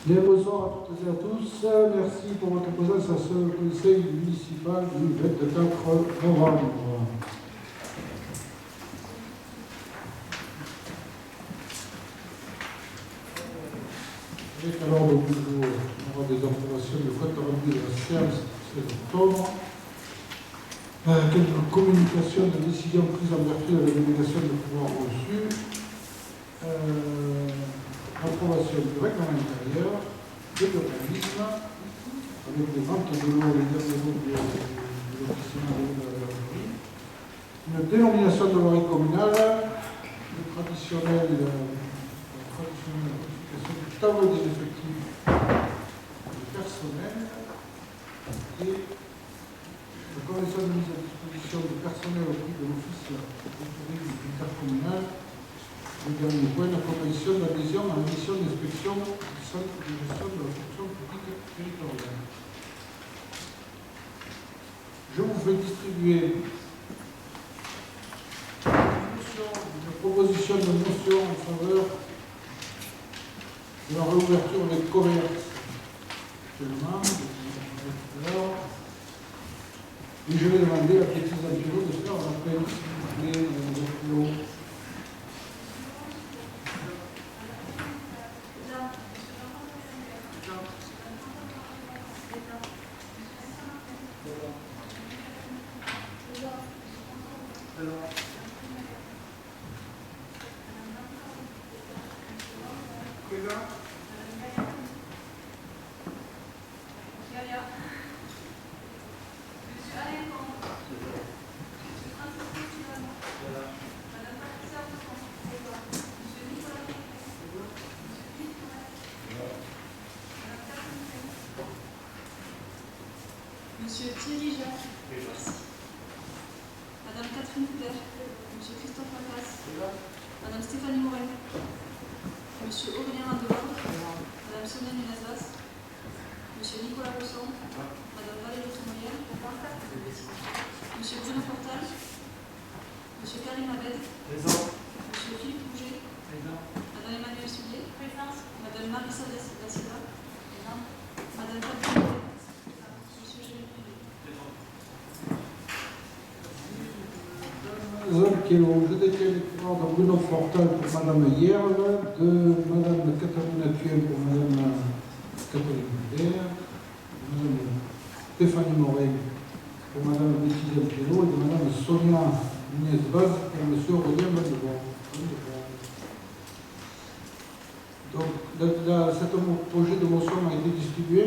Bien, bonsoir à toutes et à tous. Merci pour votre présence à ce conseil municipal du 24 novembre. Avec à l'ordre du jour, on aura des approbations de compte rendu de la séance du 16 octobre. Quelques communications de décisions prises en vertu de la délégation de pouvoir reçu. Approbation du règlement intérieur, de l'urbanisme, avec les ventes de l'eau, les derniers mots de l'officiellement de la verrerie, une dénomination de voirie communale, le traditionnel modification du tableau des effectifs du personnel et la convention de mise à disposition du personnel au prix de l'office de tourisme intercommunal. Le dernier point, la convention d'adhésion à la mission d'inspection du centre de gestion de la fonction publique territoriale. Je vous fais distribuer une proposition de motion en faveur de la réouverture des commerces. Actuellement, et je vais demander à Petit Zampiro de faire un appel, s'il vous plaît, Zampiro. Monsieur Thierry Jacques. Madame Catherine Couder. Monsieur Christophe Lacasse. Madame Stéphanie Morin. Monsieur Aurélien Adelard. Madame Sonia Nunezas. Monsieur Nicolas Bosson. Madame Valérie Sommière. Monsieur Bruno Portal. Monsieur Karim Abed. Monsieur Philippe Rouget. Madame Emmanuel Soulier. Madame Marissa Da Silva. Madame Fabien. Je détiens les pouvoirs de Bruno Portal pour Madame Hierle, de Madame Catherine Thuel pour Madame Catherine Couder, de Madame Stéphanie Morin pour Madame Betty Zampiro et de Madame Sonia Nunez-Vaz pour Monsieur Aurélien Vandevort. Donc, cet projet de motion a été distribué.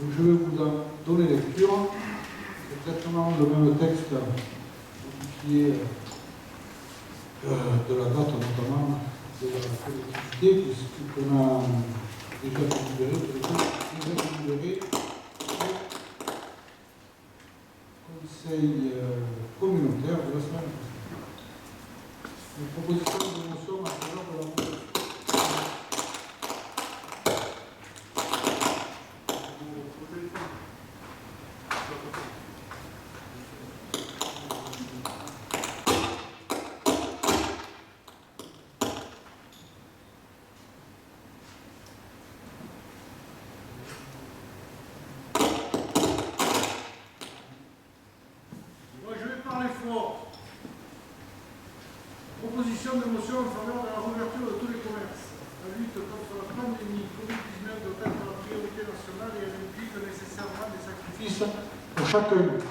Donc, je vais vous en donner lecture. C'est exactement le même texte qui est de la date notamment de la collectivité, puisqu'on a déjà libéré le conseil communautaire de la semaine passée. Une proposition de motion à faveur de la motion. Proposition de motion en faveur de la réouverture de tous les commerces. La lutte contre la pandémie Covid-19 doit être la priorité nationale et elle implique nécessairement des sacrifices pour chacun.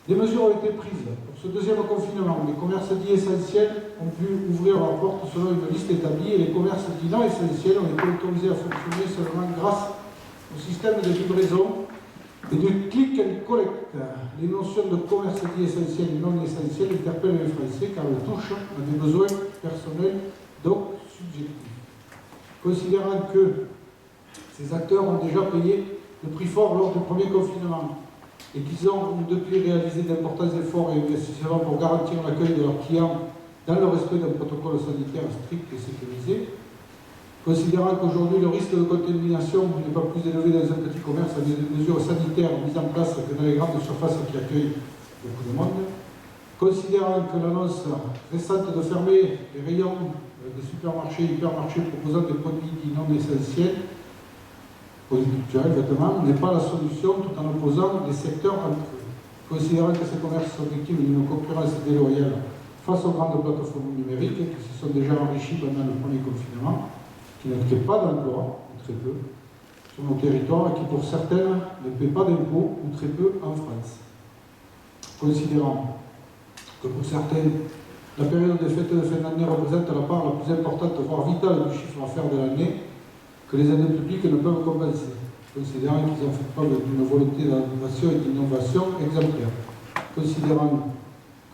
Des mesures ont été prises. Pour ce deuxième confinement, les commerces dits essentiels ont pu ouvrir leurs portes selon une liste établie et les commerces dits non essentiels ont été autorisés à fonctionner seulement grâce au système de livraison et de click and collect. Les notions de commerce dit essentiel et non essentiel interpellent les Français car elles touchent à des besoins personnels, donc subjectifs. Considérant que ces acteurs ont déjà payé le prix fort lors du premier confinement et qu'ils ont depuis réalisé d'importants efforts et investissements pour garantir l'accueil de leurs clients dans le respect d'un protocole sanitaire strict et sécurisé, considérant qu'aujourd'hui le risque de contamination n'est pas plus élevé dans un petit commerce avec des mesures sanitaires mises en place que dans les grandes surfaces qui accueillent beaucoup de monde, considérant que l'annonce récente de fermer les rayons des supermarchés et hypermarchés proposant des produits dits non essentiels produits culturels, vêtements, n'est pas la solution tout en opposant les secteurs entre eux. Considérant que ces commerces sont victimes d'une concurrence déloyale face aux grandes plateformes numériques qui se sont déjà enrichies pendant le premier confinement, qui ne créent pas d'emplois, ou très peu, sur nos territoires et qui pour certaines ne paient pas d'impôts ou très peu en France. Considérant que pour certaines, la période des fêtes de fin d'année représente la part la plus importante, voire vitale du chiffre d'affaires de l'année, que les années publiques ne peuvent compenser, considérant qu'ils ont fait preuve d'une volonté d'adaptation et d'innovation exemplaire, considérant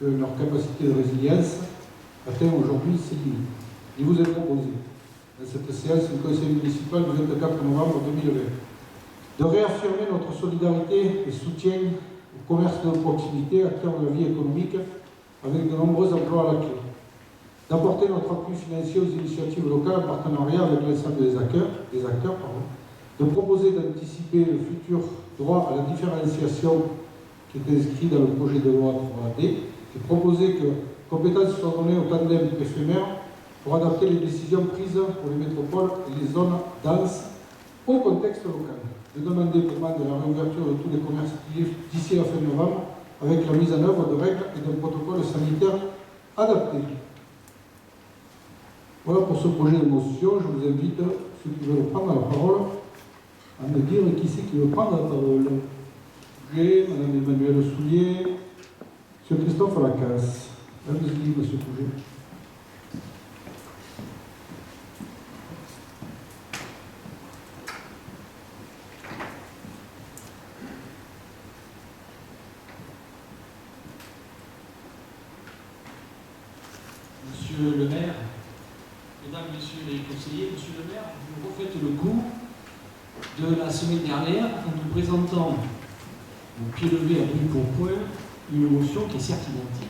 que leur capacité de résilience atteint aujourd'hui ses limites. Il vous est proposé, dans cette séance du Conseil municipal du 24 novembre 2020, de réaffirmer notre solidarité et soutien au commerce de proximité, acteur de la vie économique, avec de nombreux emplois à la clé, d'apporter notre appui financier aux initiatives locales en partenariat avec l'ensemble des acteurs, de proposer d'anticiper le futur droit à la différenciation qui est inscrit dans le projet de loi 3D, et proposer que compétences soient données au tandem éphémère pour adapter les décisions prises pour les métropoles et les zones denses au contexte local. De demander pour moi de la réouverture de tous les commerces d'ici la fin novembre avec la mise en œuvre de règles et d'un protocole sanitaire adapté. Voilà pour ce projet de motion. Je vous invite, ceux qui veulent prendre la parole, à me dire qui c'est qui veut prendre la parole. Pouget, Madame Emmanuelle Soulier, Monsieur Christophe Lacasse. Allez-y, Monsieur Pouget. Monsieur le maire, mesdames, messieurs les conseillers, monsieur le maire, vous refaites le coup de la semaine dernière en nous présentant au pied levé à brûle pour point une motion qui est certes identique.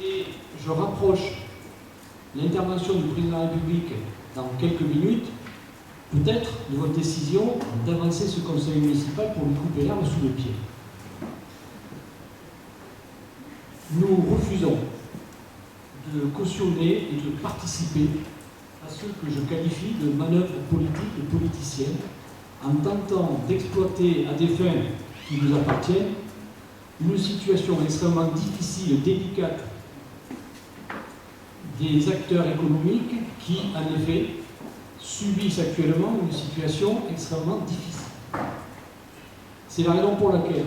Et je rapproche l'intervention du président de la République dans quelques minutes, peut-être de votre décision d'avancer ce conseil municipal pour lui couper l'herbe sous le pied. Nous refusons de cautionner et de participer à ce que je qualifie de manœuvre politique et politicienne en tentant d'exploiter à des fins qui nous appartiennent une situation extrêmement difficile et délicate des acteurs économiques qui, en effet, subissent actuellement une situation extrêmement difficile. C'est la raison pour laquelle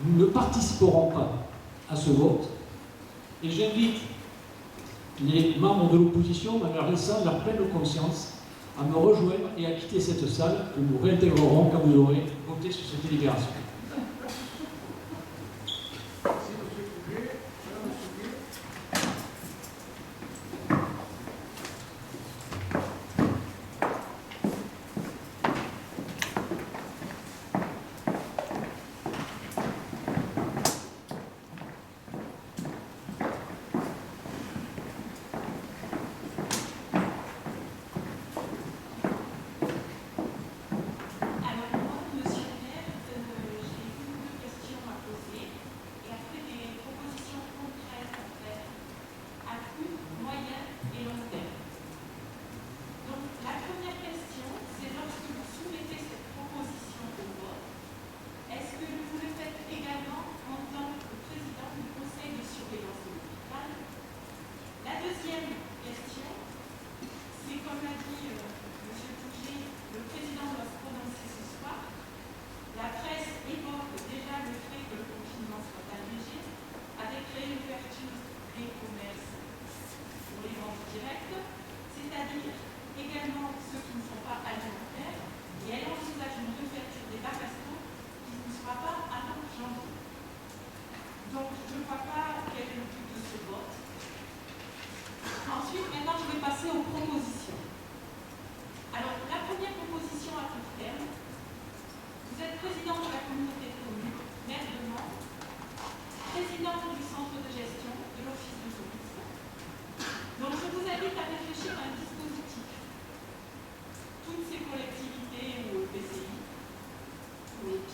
nous ne participerons pas à ce vote. Et j'invite les membres de l'opposition, en leur laissant leur pleine conscience, à me rejoindre et à quitter cette salle que nous réintégrerons quand vous aurez voté sur cette délibération.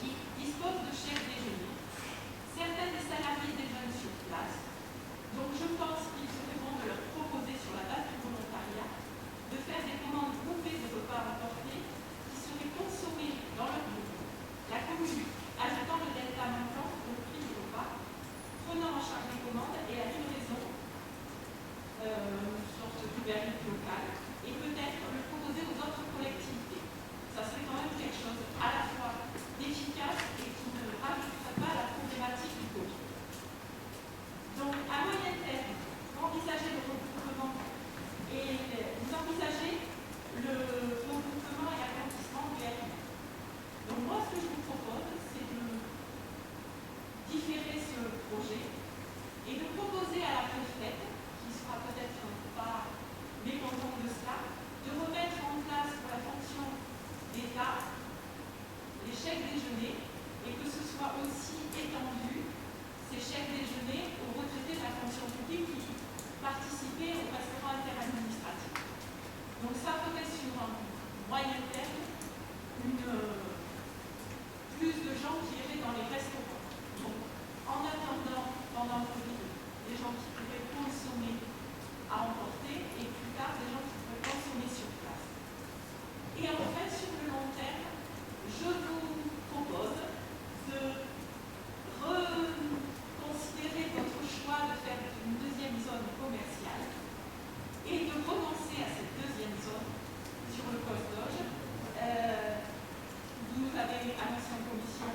qui verrites locales et peut-être le proposer aux autres collectivités. Ça serait quand même quelque chose à la fois d'efficace et qui ne rajouterait pas la problématique du Covid. Donc, à moyen terme, vous envisagez le regroupement et vous envisagez le regroupement et l'agrandissement du RIB. Donc, moi, ce que je vous propose, c'est de différer ce projet et de proposer à la préfète, qui sera peut-être pas mécontente de cela, de remettre en place pour la fonction d'État les chèques déjeuner et que ce soit aussi étendu ces chèques déjeuner aux retraités de la fonction publique qui participaient au restaurant interadministratif. Donc ça ferait sur un moyen terme plus de gens qui iraient dans les restaurants. Donc en attendant, pendant le Covid, des gens qui pourraient consommer à emporter et plus tard des gens qui pourraient consommer sur place. Et en fait, sur le long terme, je vous propose de reconsidérer votre choix de faire une deuxième zone commerciale et de renoncer à cette deuxième zone sur le poste Doge. Vous avez annoncé en commission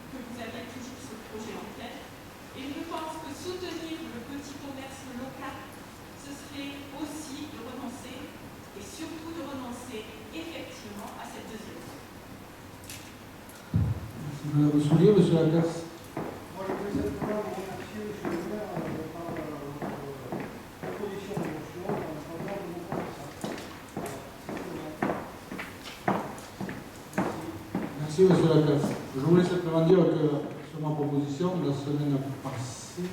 que vous aviez toujours ce projet en tête. Et je pense que soutenir le petit commerce local, ce serait aussi de renoncer, et surtout de renoncer effectivement à cette deuxième zone. Madame Soulier, monsieur Lacasse. Moi, je voulais simplement vous remercier, monsieur le maire, par votre proposition de motion en faveur de nos commerçants. Merci, monsieur Lacasse. Je voulais simplement dire que sur ma proposition, la semaine passée, le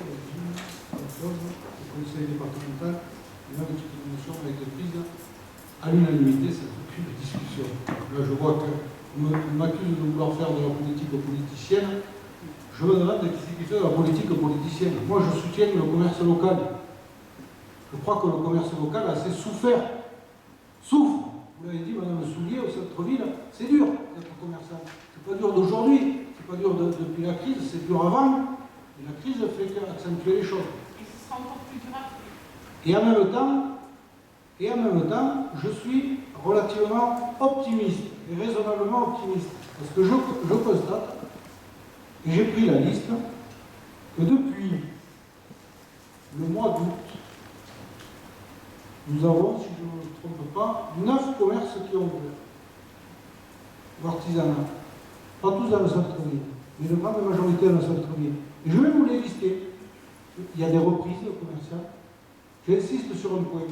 conseil départemental, une petite motion a été prise à l'unanimité, c'est depuis la discussion. Là, je vois qu'on m'accuse de vouloir faire de la politique politicienne. Je me demande qui c'est qui fait de la politique politicienne. Moi, je soutiens le commerce local. Je crois que le commerce local a assez souffert. Souffre. Vous l'avez dit, madame Soulier, au centre-ville, c'est dur d'être commerçant. C'est pas dur d'aujourd'hui, c'est pas dur depuis la crise, c'est dur avant. Et la crise fait qu'accentuer les choses. Et ce sera encore plus dur après. Et en même temps, je suis relativement optimiste et raisonnablement optimiste. Parce que je constate, et j'ai pris la liste, que depuis le mois d'août, nous avons, si je ne me trompe pas, 9 commerces qui ont ouvert. L'artisanat. Pas tous dans le centre-ville, mais une grande majorité dans le centre-ville. Et je vais vous les lister. Il y a des reprises commerciales. J'insiste sur un point.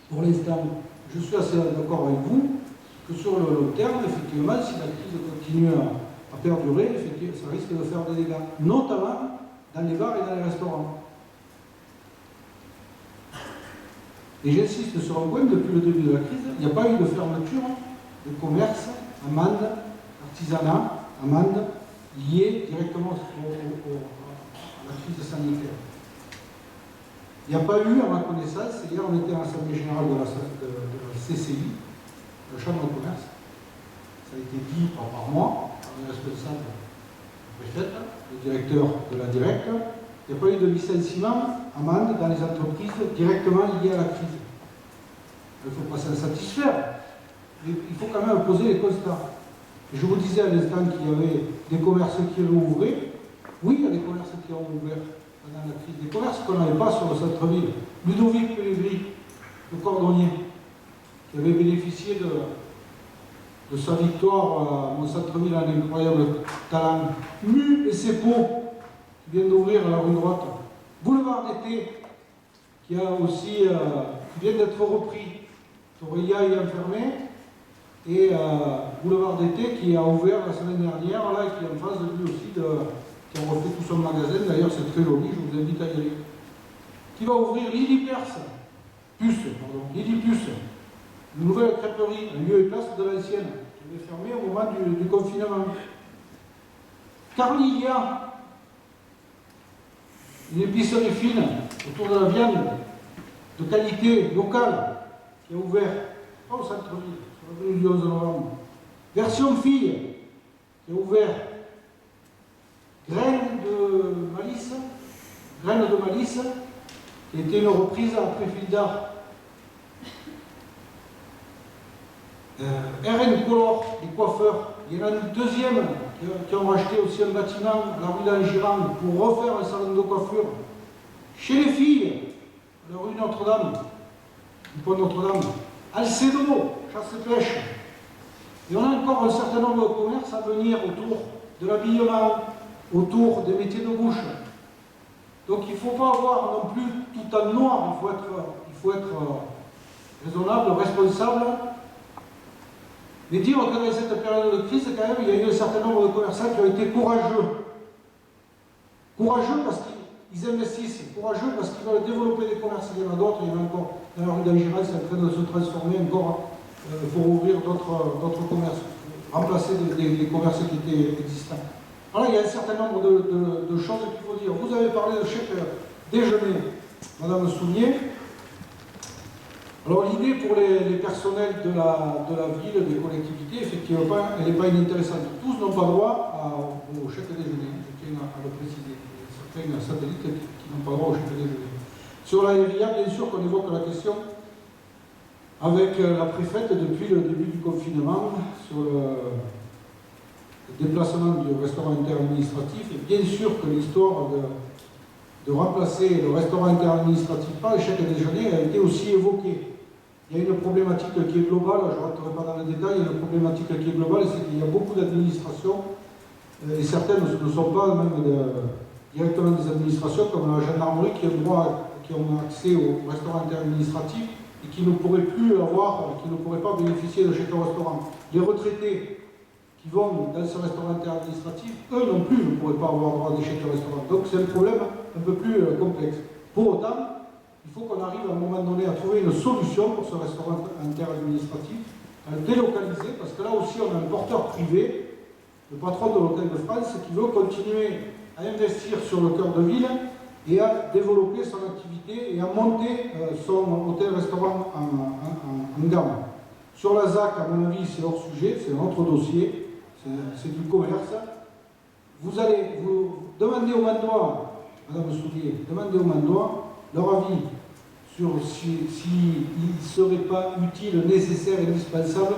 Pour l'instant, je suis assez d'accord avec vous que sur le long terme, effectivement, si la crise continue à perdurer, effectivement, ça risque de faire des dégâts, notamment dans les bars et dans les restaurants. Et j'insiste sur un point, depuis le début de la crise, il n'y a pas eu de fermeture de commerce, amende, artisanat, amende, liée directement à la crise sanitaire. Il n'y a pas eu, à ma connaissance, hier on était en assemblée générale de la CCI, la Chambre de commerce, ça a été dit par moi, par le responsable de la préfète, le directeur de la directe, il n'y a pas eu de licenciement, amende dans les entreprises directement liées à la crise. Il ne faut pas s'en satisfaire, mais il faut quand même poser les constats. Et je vous disais à l'instant qu'il y avait des commerces qui ont ouvert. Oui, il y a des commerces qui ont ouvert pendant la crise, des commerces qu'on n'avait pas sur le centre-ville. Ludovic Pellegrini, le cordonnier, qui avait bénéficié de sa victoire à mon centre-ville en incroyable talent. Mu et ses pots, qui vient d'ouvrir à la rue droite. Boulevard d'été, qui a aussi qui vient d'être repris. Torilla est enfermé. Et Boulevard d'été qui a ouvert la semaine dernière, là, et qui est en face de lui aussi, qui a refait tout son magasin. D'ailleurs, c'est très joli, je vous invite à y aller. Qui va ouvrir Lily Puce, une nouvelle crêperie, un lieu et place de l'ancienne, qui avait fermé au moment du confinement. Carlilia, une épicerie fine autour de la viande de qualité locale, qui a ouvert, pas au centre-ville, sur la rue du 11 novembre. Version fille, qui a ouvert. Graines de malice, qui était une reprise après Fildar, RN Color, les coiffeurs. Il y en a une deuxième qui ont racheté aussi un bâtiment à la rue d'Angirand pour refaire un salon de coiffure. Chez les filles, la rue Notre-Dame, du pont Notre-Dame. Alcedo, chasse et pêche. Et on a encore un certain nombre de commerces à venir autour de l'habillement, autour des métiers de bouche. Donc il ne faut pas avoir non plus tout en noir, il faut être raisonnable, responsable. Mais dire que dans cette période de crise, quand même, il y a eu un certain nombre de commerçants qui ont été courageux. Courageux parce qu'ils investissent, courageux parce qu'ils veulent développer des commerces. Il y en a d'autres, il y en a encore dans la rue d'Angirand, c'est en train de se transformer encore pour ouvrir d'autres commerces, remplacer des commerces qui étaient existants. Alors il y a un certain nombre de choses qu'il faut dire. Vous avez parlé de chèque déjeuner, Madame Soulier. Alors l'idée pour les personnels de la ville, des collectivités, effectivement, elle n'est pas inintéressante. Tous n'ont pas droit au chèque déjeuner, je tiens à le préciser. Il y a certains satellites qui n'ont pas droit au chèque déjeuner. Sur la RIA, bien sûr qu'on évoque la question avec la préfète depuis le début du confinement sur le déplacement du restaurant interadministratif. Et bien sûr que l'histoire de remplacer le restaurant interadministratif par le chèque déjeuner a été aussi évoquée. Il y a une problématique qui est globale, je ne rentrerai pas dans les détails, il y a une problématique qui est globale, c'est qu'il y a beaucoup d'administrations, et certaines ne sont pas même directement des administrations, comme la gendarmerie qui ont accès au restaurant interadministratif et qui ne pourraient plus avoir, qui ne pourraient pas bénéficier de chèque restaurant. Les retraités qui vont dans ce restaurant interadministratif, eux non plus ne pourraient pas avoir droit à des chèques restaurant. Donc c'est un problème un peu plus complexe. Pour autant, il faut qu'on arrive à un moment donné à trouver une solution pour ce restaurant interadministratif, à le délocaliser, parce que là aussi on a un porteur privé, le patron de l'Hôtel de France, qui veut continuer à investir sur le cœur de ville et à développer son activité et à monter son hôtel-restaurant en gamme. Sur la ZAC, à mon avis, c'est hors sujet, c'est un autre dossier, c'est du commerce. Vous demandez aux Mandois, Madame Soulier, demandez aux Mandois leur avis sur s'il ne serait pas utile, nécessaire et indispensable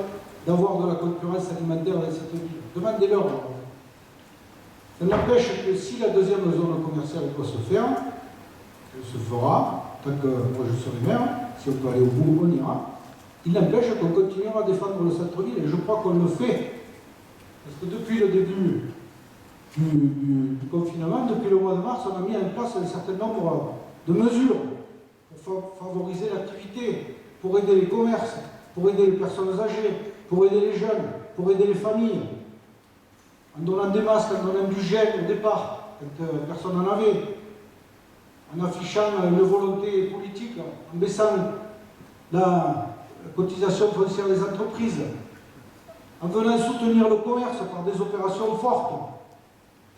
d'avoir de la concurrence alimentaire dans cette ville. Demandez-leur. Ça n'empêche que si la deuxième zone commerciale doit se faire, elle se fera, tant que moi je serai maire, si on peut aller au bout, on ira. Il n'empêche qu'on continuera à défendre le centre-ville, et je crois qu'on le fait. Parce que depuis le début du confinement, depuis le mois de mars, on a mis en place un certain nombre de mesures pour favoriser l'activité, pour aider les commerces, pour aider les personnes âgées, pour aider les jeunes, pour aider les familles, en donnant des masques, en donnant du gel au départ, quand personne n'en avait, en affichant une volonté politique, en baissant la cotisation foncière des entreprises, en venant soutenir le commerce par des opérations fortes.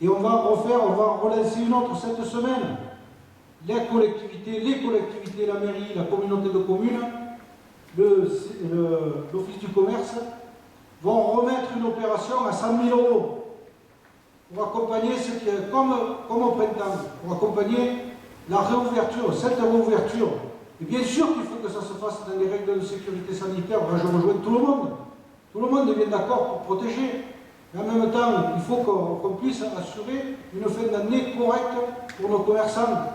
Et on va relancer une autre cette semaine. Les collectivités, la mairie, la communauté de communes, l'office du commerce vont remettre une opération à 100 000 € pour accompagner ce qui est comme au printemps, pour accompagner la réouverture, cette réouverture. Et bien sûr qu'il faut que ça se fasse dans les règles de sécurité sanitaire. Là, je rejoins tout le monde. Tout le monde est bien d'accord pour protéger. Mais en même temps, il faut qu'on puisse assurer une fin d'année correcte pour nos commerçants.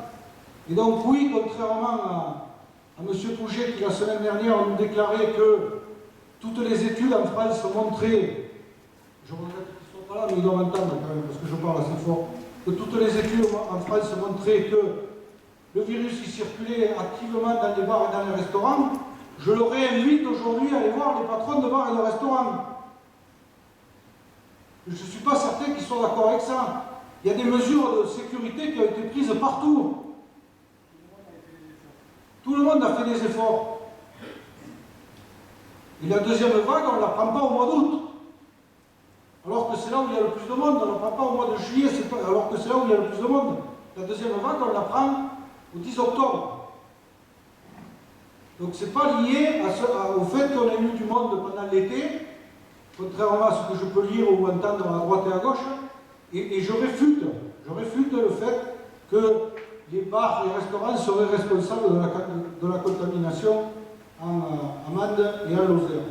Et donc oui, contrairement à M. Pouget qui la semaine dernière nous déclarait que toutes les études en France montraient, je regrette qu'ils ne soient pas là, mais ils doivent m'entendre quand même parce que je parle assez fort, que toutes les études en France montraient que le virus y circulait activement dans les bars et dans les restaurants, je leur invite aujourd'hui à aller voir les patrons de bars et de restaurants. Je ne suis pas certain qu'ils soient d'accord avec ça. Il y a des mesures de sécurité qui ont été prises partout. Tout le monde a fait des efforts. Et la deuxième vague, on ne la prend pas au mois d'août. Alors que c'est là où il y a le plus de monde. On ne la prend pas au mois de juillet, alors que c'est là où il y a le plus de monde. La deuxième vague, on la prend au 10 octobre. Donc c'est pas lié au fait qu'on ait eu du monde pendant l'été, contrairement à ce que je peux lire ou entendre à droite et à gauche. Et je réfute le fait que les bars et les restaurants seraient responsables de la contamination en Mende et en Lozère.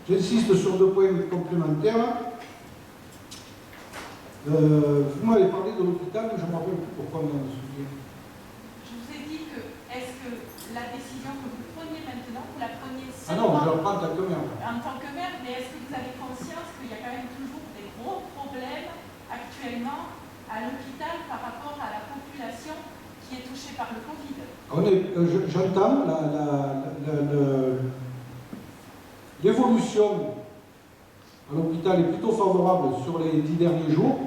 J'insiste sur 2 points complémentaires. Vous m'avez parlé de l'hôpital, mais je ne me rappelle plus pourquoi on en souvient. Je vous ai dit que, est-ce que la décision que vous preniez maintenant, vous la preniez Ah non, je seulement la prends en tant que maire. en tant que maire, mais est-ce que vous avez conscience qu'il y a quand même toujours des gros problèmes actuellement à l'hôpital par rapport à la population qui est touchée par le Covid? J'entends l'évolution à l'hôpital est plutôt favorable sur les 10 derniers jours.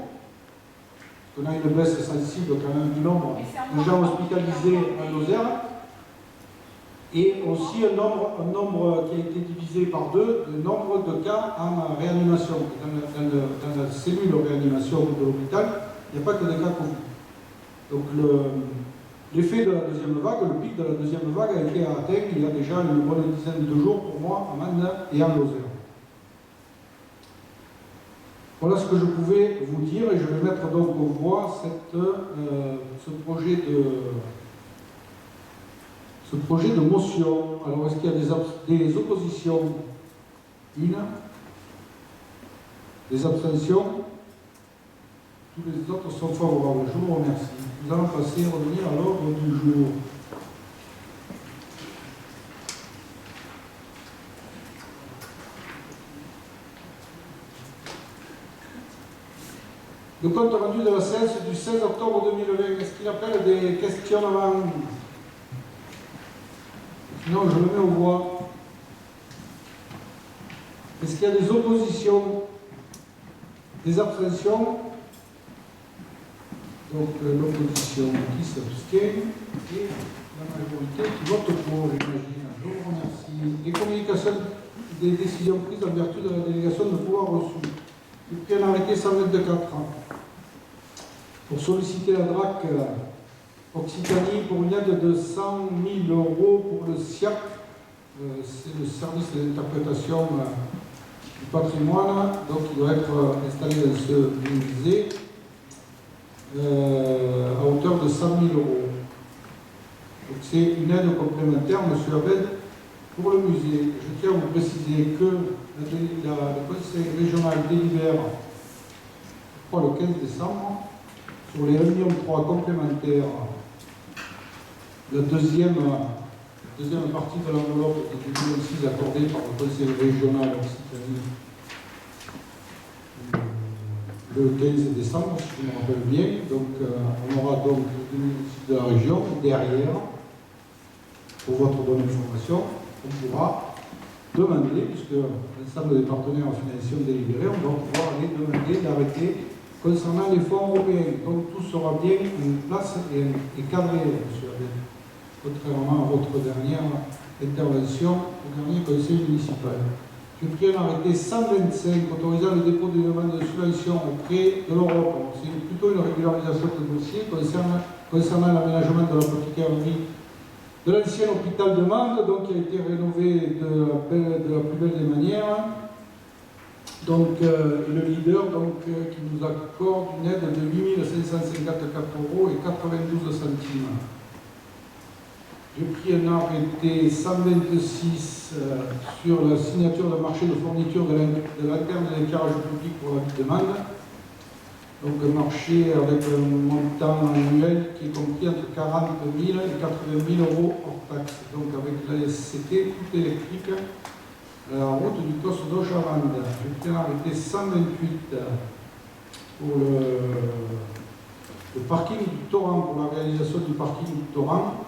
On a une baisse sensible quand même du nombre de gens hospitalisés en Lozère. Et aussi un nombre qui a été divisé par 2, le nombre de cas en réanimation. Dans la cellule de réanimation de l'hôpital, il n'y a pas que des cas Covid. Donc l'effet de la deuxième vague, le pic de la deuxième vague a été atteint il y a déjà une bonne dizaine de jours pour moi à Mende et en Lozère. Voilà ce que je pouvais vous dire et je vais mettre donc aux voix ce projet de motion. Alors, est-ce qu'il y a des oppositions? Une. Des abstentions? Tous les autres sont favorables. Je vous remercie. Nous allons revenir à l'ordre du jour. Le compte rendu de la séance du 16 octobre 2020, est-ce qu'il appelle des questionnements? Sinon, je le mets aux voix. Est-ce qu'il y a des oppositions? Des abstentions? Donc, l'opposition qui s'abstient et la majorité qui vote pour, j'imagine. Je vous remercie. Les communications des décisions prises en vertu de la délégation de pouvoir reçu. J'ai pris un arrêté 124 ans pour solliciter la DRAC Occitanie pour une aide de 100 000 € pour le SIAP, c'est le service d'interprétation du patrimoine, donc il doit être installé dans ce musée à hauteur de 100 000 €. Donc c'est une aide complémentaire, M. Abed, pour le musée. Je tiens à vous préciser que le Conseil régional délibère, je crois le 15 décembre, sur les 1,3 million complémentaires. La deuxième partie de l'enveloppe est 2006 accordée par le Conseil régional Occitanie le 15 décembre, si je me rappelle bien. Donc on aura donc le 2006 de la région. Derrière, pour votre bonne information, on pourra demander, puisque l'ensemble des partenaires financiers ont délibéré, on va pouvoir aller demander d'arrêter concernant les fonds européens. Donc tout sera bien en place et cadré, M. Abel, contrairement à votre dernière intervention au dernier conseil municipal. J'ai pris un arrêté 125 autorisant le dépôt d'une demande de subvention auprès de l'Europe. C'est plutôt une régularisation de dossier concernant l'aménagement de l'apothicarie de l'ancien hôpital de Mende, donc qui a été rénové de la plus belle des manières. Donc, le leader qui nous accorde une aide de 8 554 € et 92 centimes. J'ai pris un arrêté 126 sur la signature de marché de fourniture de lanterne d'éclairage public pour la ville de Mende. Donc un marché avec un montant annuel qui est compris entre 40 000 et 80 000 € hors taxe. Donc avec la SCT, tout électrique, la route du Cos d'Auchavande. J'ai pris un arrêté 128 pour le parking du Torrent, pour la réalisation du parking du Torrent.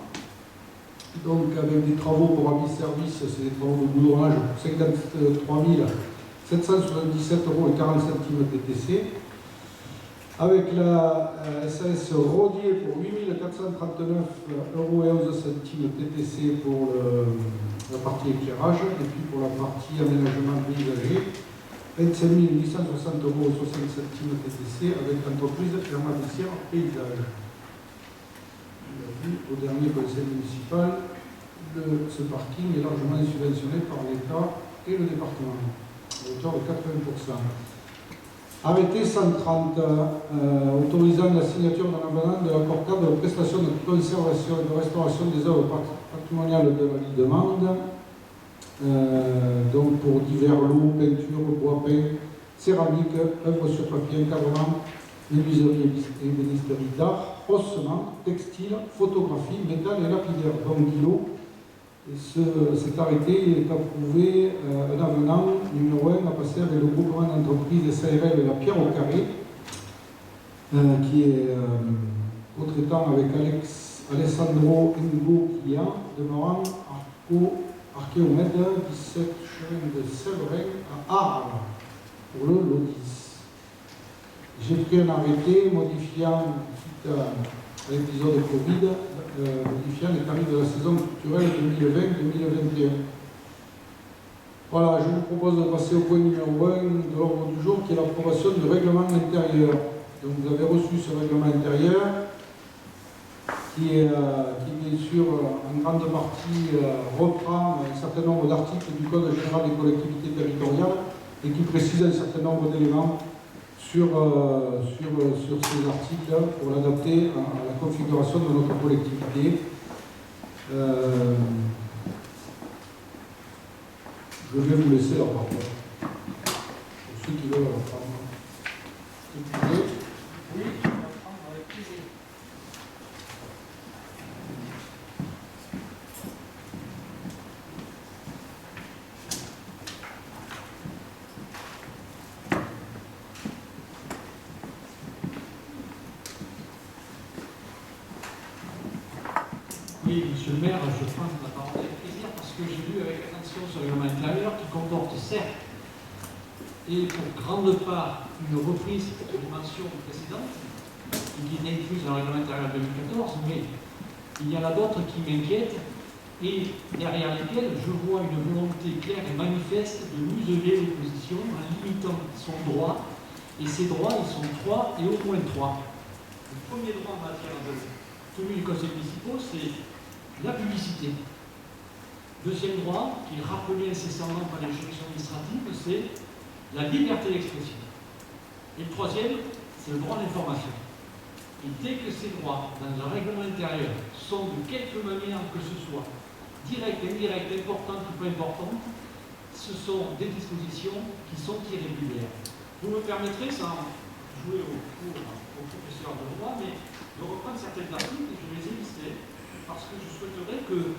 Donc avec des travaux pour avis service, c'est des travaux de boulonnage pour 53 777 € et 40 centimes TTC. Avec la SAS Rodier pour 8 439 € et 11 centimes TTC pour la partie éclairage, et puis pour la partie aménagement paysager, 25 860 € et 60 centimes TTC avec l'entreprise Hermatissière Paysage. On a vu au dernier conseil municipal, ce parking est largement subventionné par l'État et le département, à hauteur de 80%. Arrêté 130, autorisant la signature d'un avenant de l'accord cadre de prestation de conservation et de restauration des œuvres patrimoniales de la ville de Mende. donc pour divers lots, peinture, bois peint, céramique, œuvres sur papier, encadrement, menuiserie et ébénisterie d'art, ossements, textile, photographie, métal et lapidaire. Donc Guillot s'est arrêté et approuvé un avenant numéro 1 à passer avec le groupement d'entreprise SARL La Pierre au Carré, qui est co-traitant avec Alessandro Ngo demeurant Archéomède, 17 chemin de Séverin à Arles, pour le lot 10. J'ai pris un arrêté modifiant, suite à l'épisode Covid, modifiant les tarifs de la saison culturelle 2020-2021. Voilà, je vous propose de passer au point numéro 1 de l'ordre du jour, qui est l'approbation du règlement intérieur. Donc vous avez reçu ce règlement intérieur, qui bien sûr en grande partie reprend un certain nombre d'articles du Code général des collectivités territoriales et qui précise un certain nombre d'éléments sur ces articles pour l'adapter à la configuration de notre collectivité. Je vais vous laisser la parole. Pour ceux qui veulent la prendre. Oui, je vais prendre avec plaisir. Oui, monsieur le maire, je prends la parole avec plaisir parce que j'ai lu avec attention ce règlement intérieur qui comporte certes, et pour grande part, une reprise des mentions précédentes, qui est incluse dans le règlement intérieur 2014, mais il y en a d'autres qui m'inquiètent et derrière lesquelles je vois une volonté claire et manifeste de museler l'opposition en limitant son droit. Et ces droits, ils sont trois et au moins trois. Le premier droit en matière de tenue du conseil municipal, c'est la publicité. Deuxième droit, qui est rappelé incessamment par les juridictions administratives, c'est la liberté d'expression. Et le troisième, c'est le droit à l'information. Et dès que ces droits, dans un règlement intérieur, sont de quelque manière que ce soit, directes, indirectes, importantes ou peu importantes, ce sont des dispositions qui sont irrégulières. Vous me permettrez, sans jouer au professeur de droit, mais de reprendre certains articles, et je les ai listés, parce que je souhaiterais que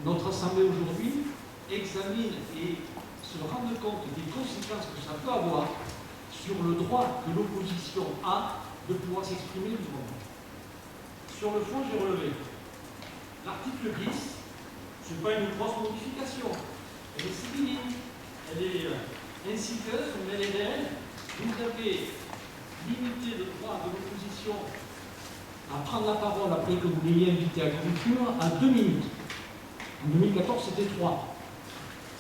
notre Assemblée aujourd'hui examine et se rende compte des conséquences que ça peut avoir sur le droit que l'opposition a de pouvoir s'exprimer librement. Sur le fond, j'ai relevé l'article 10, ce n'est pas une grosse modification, elle est civile, elle est insidieuse, mais elle est réelle. Vous avez limité le droit de l'opposition à prendre la parole après que vous l'ayez invité à conclure à 2 minutes. En 2014, c'était 3.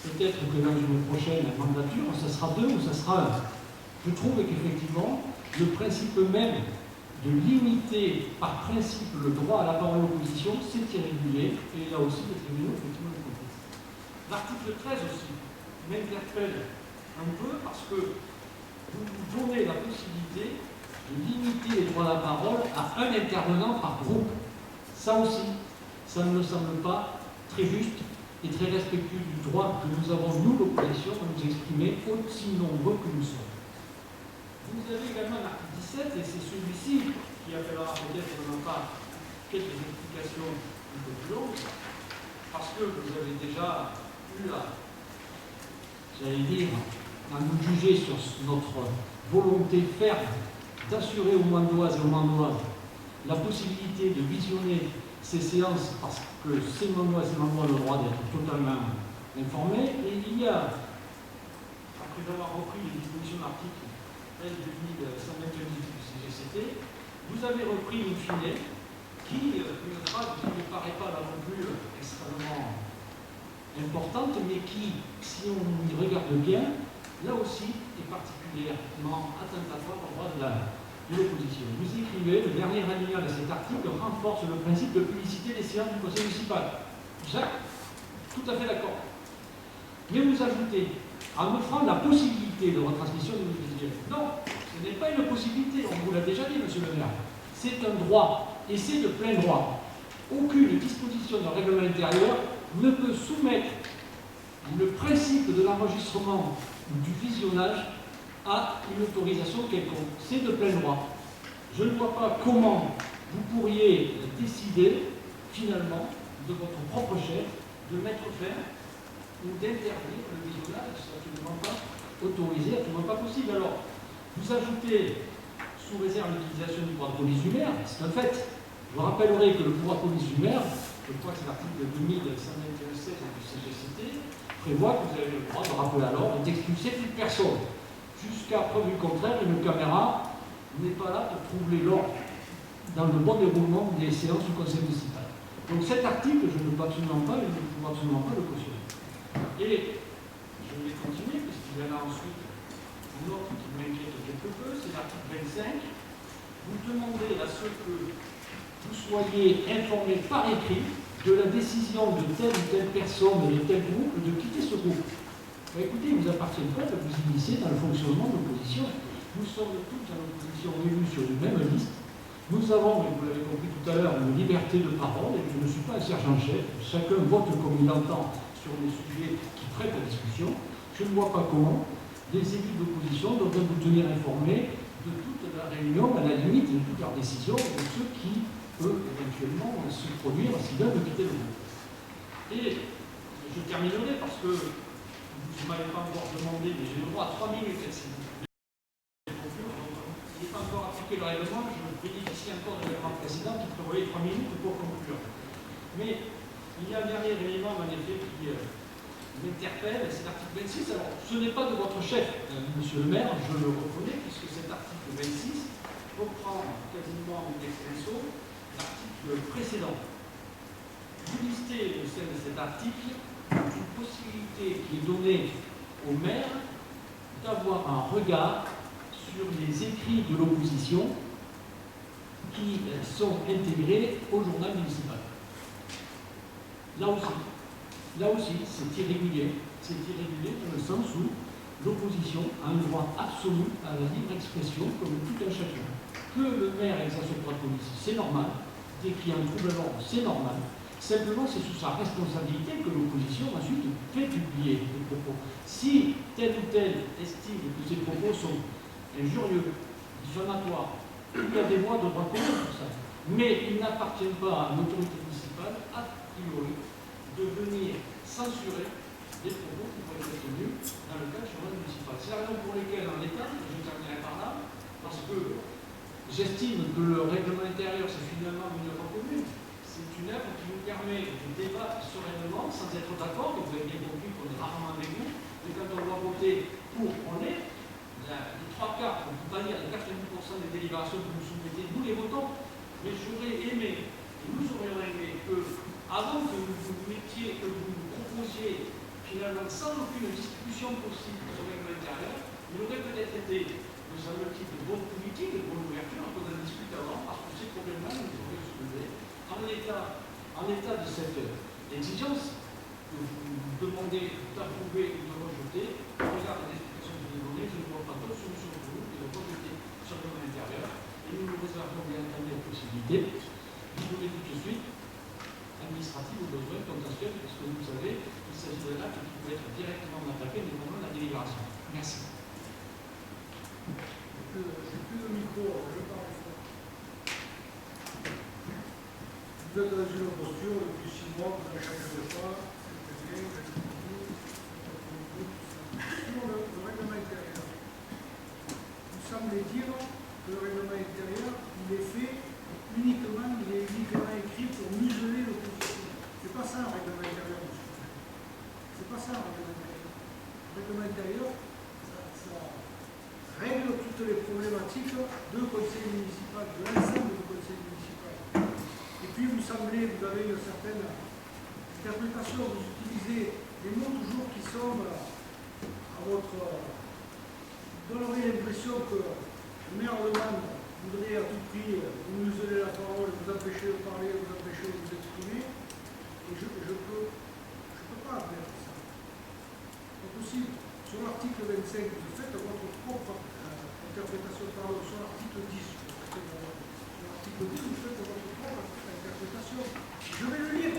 Peut-être que dans une prochaine mandature, ça sera 2 ou ça sera 1. Je trouve qu'effectivement, le principe même de limiter par principe le droit à la parole de l'opposition, c'est irrégulier, et là aussi, les tribunaux, effectivement, le contestent. L'article 13 aussi m'interpelle un peu parce que vous vous donnez la possibilité de limiter les droits à la parole à un intervenant par groupe. Ça aussi, ça ne me semble pas très juste et très respectueux du droit que nous avons, nous, l'opposition, à nous exprimer aussi nombreux que nous sommes. Vous avez également l'article 17, et c'est celui-ci qui appellera peut-être de ma part quelques explications un peu plus longues, parce que vous avez déjà eu la, j'allais dire, à nous juger sur notre volonté ferme d'assurer aux Mandoises et aux Mandoises la possibilité de visionner ces séances parce que ces Mandoises et Mandois ont le droit d'être totalement informés. Et il y a, après avoir repris les dispositions de l'article L2128 du CGCT, vous avez repris une fine qui, une phrase qui ne paraît pas là non plus extrêmement importante, mais qui, si on y regarde bien, là aussi est particulièrement attentatoire au droit de l'opposition. Vous écrivez, le dernier alinéa de cet article renforce le principe de publicité des séances du conseil municipal. Jacques, tout à fait d'accord. Mais vous ajoutez, en offrant la possibilité de retransmission de l'audiovisuel. Non, ce n'est pas une possibilité, on vous l'a déjà dit, monsieur le maire. C'est un droit, et c'est de plein droit. Aucune disposition d'un règlement intérieur ne peut soumettre le principe de l'enregistrement ou du visionnage a une autorisation quelconque. C'est de plein droit. Je ne vois pas comment vous pourriez décider, finalement, de votre propre chef, de mettre fin ou d'interdire le visionnage. C'est absolument pas autorisé, absolument pas possible. Alors, vous ajoutez, sous réserve l'utilisation du pouvoir de police du maire, c'est un fait. Je vous rappellerai que le pouvoir de police du maire, je crois que c'est l'article 2121-7 du CGCT, prévoit que vous avez le droit de rappeler à l'ordre et d'expulser toute personne. Jusqu'à preuve du contraire, une caméra n'est pas là pour troubler l'ordre dans le bon déroulement des séances du conseil municipal. Donc cet article, je ne peux absolument pas, et je ne peux absolument pas le cautionner. Et je vais continuer, puisqu'il y en a ensuite une autre qui m'inquiète quelque peu, c'est l'article 25. Vous demandez à ce que vous soyez informés par écrit de la décision de telle ou telle personne, de tel groupe, de quitter ce groupe. Écoutez, il ne vous appartient pas de vous initier dans le fonctionnement de l'opposition. Nous sommes tous dans l'opposition élus sur une même liste. Nous avons, et vous l'avez compris tout à l'heure, une liberté de parole, et je ne suis pas un sergent-chef. Chacun vote comme il entend sur les sujets qui traitent la discussion. Je ne vois pas comment les élus d'opposition devraient vous tenir informés de toute la réunion, à la limite de toutes leurs décisions, de ceux qui peut éventuellement se produire s'ils veulent quitter le groupe. Et je terminerai parce que vous ne m'avez pas encore demandé, mais j'ai le droit à 3 minutes. Il n'est pas encore appliqué le règlement, je bénéficie encore du règlement précédent qui prévoyait 3 minutes pour conclure. Mais il y a un dernier élément en effet qui m'interpelle, c'est l'article 26. Alors, ce n'est pas de votre chef, monsieur le maire, je le reconnais, puisque cet article 26 reprend quasiment l'extenso l'article précédent. Vous listez au sein de cet article une possibilité qui est donnée au maire d'avoir un regard sur les écrits de l'opposition qui sont intégrés au journal municipal. Là aussi, c'est irrégulier. C'est irrégulier dans le sens où l'opposition a un droit absolu à la libre expression comme tout un chacun. Que le maire exerce le droit de police, c'est normal. Dès qu'il y a un trouble à l'ordre, c'est normal. Simplement, c'est sous sa responsabilité que l'opposition ensuite fait publier les propos. Si tel ou tel estime que ces propos sont injurieux, diffamatoires, il y a des voies de droit commun pour ça. Mais il n'appartient pas à l'autorité municipale, a priori, de venir censurer les propos qui vont être tenus dans le cadre du journal municipal. C'est la raison pour laquelle, en l'état, je terminerai par là, parce que j'estime que le règlement intérieur, c'est finalement une œuvre commune. C'est une œuvre qui nous permet de débattre sereinement, sans être d'accord. Vous avez bien compris qu'on est rarement avec nous. Et quand on doit voter pour, on est. Les 3/4, on ne peut pas dire les 90% des délibérations que vous soumettez, nous les votons. Mais j'aurais aimé, et nous aurions aimé, que, avant que vous vous mettiez, que vous nous proposiez, finalement, sans aucune discussion possible sur le règlement intérieur, il aurait peut-être été, nous semble-t-il, de bonne politique, de bonne ouverture, qu'on en discute avant, parce que ces problèmes-là nous auraient soulevé. En l'état de cette exigence que vous demandez d'approuver ou de rejeter, au regard des explications que vous donnez, je ne vois pas d'autre solution pour nous que de rejeter sur le règlement intérieur. Et nous nous réservons bien entendu la possibilité, vous donnez tout de suite, administrative ou besoin contentieux, parce que vous savez, il s'agit d'un acte qui peut être directement attaqué, notamment la délibération. Merci. J'ai plus de micro, je parle. Vous êtes dans une posture depuis 6 mois, vous n'avez changé de pas, c'est bien, vous êtes sur le règlement intérieur. Vous semblez dire que le règlement intérieur, il est fait uniquement, il est uniquement écrit pour museler l'opposition. C'est pas ça un règlement intérieur, monsieur. C'est pas ça un règlement intérieur. Le règlement intérieur, ça règle toutes les problématiques de conseil municipal, de l'ensemble du conseil municipal. Et puis vous semblez, vous avez une certaine interprétation, vous utilisez des mots toujours qui semblent à votre... donnerait l'impression que le maire Leman voudrait à tout prix vous museler la parole, vous empêcher de parler, vous empêcher de vous exprimer. Et je peux pas admettre ça. C'est pas possible. Sur l'article 25, vous faites votre propre interprétation de parole. Sur l'article 10, vous faites votre propre interprétation. Je vais le lire.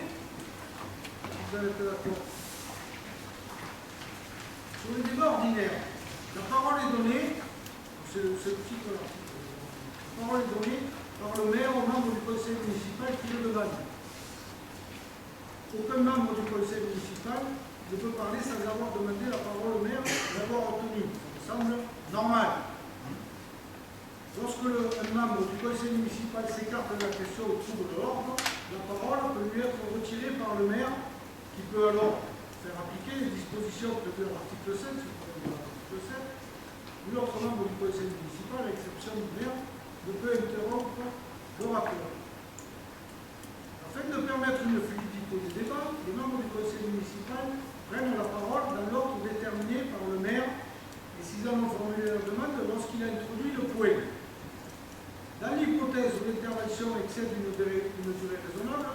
Vous allez être d'accord. ordinaire, la parole est donnée, c'est le titre de l'article, la parole est donnée par le maire aux membres du conseil municipal qui le demande. Aucun membre du conseil municipal ne peut parler sans avoir demandé la parole au maire et l'avoir obtenu. Ça me semble normal. Lorsque un membre du conseil municipal s'écarte de la question au trouble de l'ordre, la parole peut lui être retirée par le maire qui peut alors faire appliquer les dispositions prévues à l'article 7, ou l'autre membre du conseil municipal, à l'exception du maire, ne peut interrompre l'orateur. Afin de permettre une fluidité des débats, les membres du conseil municipal prennent la parole dans l'ordre déterminé par le maire et s'ils en ont formulé la demande lorsqu'il a introduit le point. Dans l'hypothèse où l'intervention excède une durée raisonnable,